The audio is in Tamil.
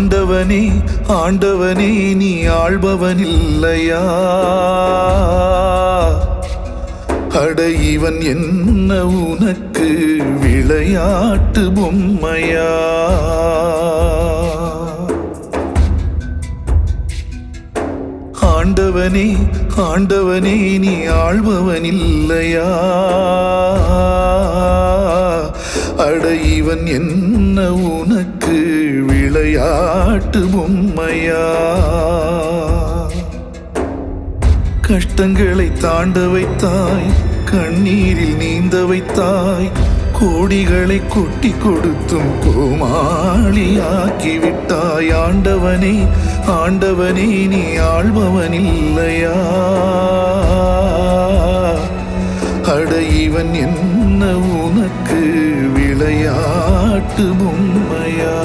ஆண்டவனே ஆண்டவனே நீ ஆள்பவனில்லையா? அட இவன் என்ன உனக்கு விளையாட்டு பொம்மையா? ஆண்டவனே ஆண்டவனே நீ ஆள்பவனில்லையா? அட இவன் என்ன உனக்கு விளையாட்டு பொம்மையா? கஷ்டங்களை தாண்ட வைத்தாய், கண்ணீரில் நீந்த வைத்தாய், கோடிகளை கொட்டி கொடுத்தும் கோமாளியாக்கிவிட்டாய். ஆண்டவனே ஆண்டவனே நீ ஆள்பவனில்லையா? அட இவன் என்ன உனக்கு விளையாட்டு பொம்மையா?